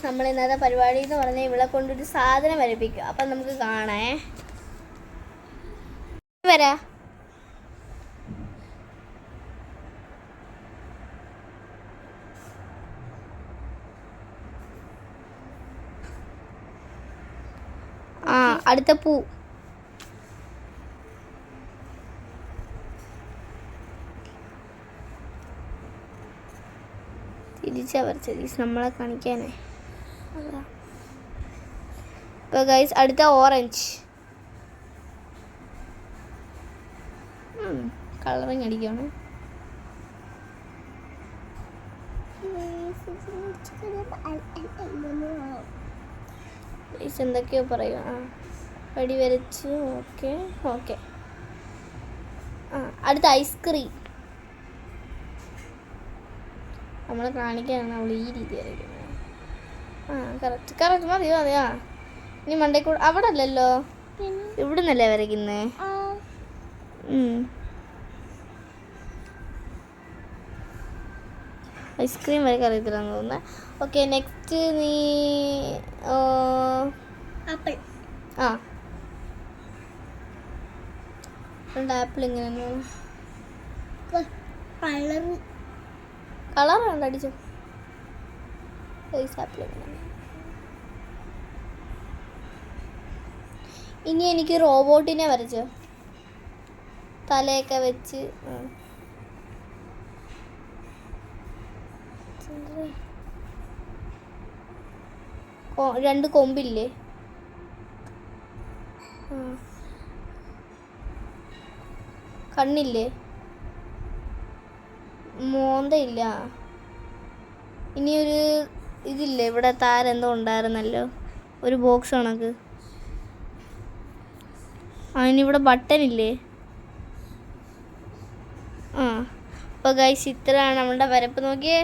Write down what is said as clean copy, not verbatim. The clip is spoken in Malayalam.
നമ്മൾ ഇന്നത്തെ പരിപാടി എന്ന് പറഞ്ഞാൽ ഇവിടെ കൊണ്ടൊരു സാധനം വരപ്പിക്കും. അപ്പം നമുക്ക് കാണേ വരാ അടുത്ത പൂ തിരിച്ചാ വരച്ചത് നമ്മളെ കാണിക്കാനേ. ഇപ്പോൾ ഗൈസ് അടുത്ത ഓറഞ്ച് കളറിങ് അടിക്കണം. എന്തൊക്കെയോ പറയും. വടി വരച്ചു. Okay okay. അടുത്ത ഐസ്ക്രീം നമ്മളെ കാണിക്കാനാണ് അവൾ ഈ രീതി വരയ്ക്കുന്നത്. കറക്റ്റ് കറക്റ്റ് മതി മതിയാ. ഇനി മണ്ടേക്കൂടെ അവിടെ അല്ലല്ലോ, ഇവിടെ നിന്നല്ലേ വരയ്ക്കുന്നേ. ഐസ്ക്രീം വരയ്ക്കാൻ അറിയത്തില്ലെന്ന് തോന്നുന്നത്. ഓക്കെ നെക്സ്റ്റ് നീ ആപ്പിൾ. ആപ്പിൾ ഇങ്ങനെ കളർ വേണ്ട അടിച്ചു. ആപ്പിൾ ഇങ്ങനെ. ഇനി എനിക്ക് റോബോട്ടിനെ വരച്ചോ, തലയൊക്കെ വെച്ച്. രണ്ട് കൊമ്പില്ലേ, കണ്ണില്ലേ, മോന്തയില്ല. ഇനി ഒരു ഇതില്ലേ ഇവിടെ താരെന്തോ ഉണ്ടായിരുന്നല്ലോ, ഒരു ബോക്സ് കണക്ക്. അതിനിവിടെ ബട്ടൺ ഇല്ലേ. അപ്പോൾ ഗൈസ് ഇത്രയാണ് നമ്മളുടെ വരപ്പ്. നോക്കിയേ.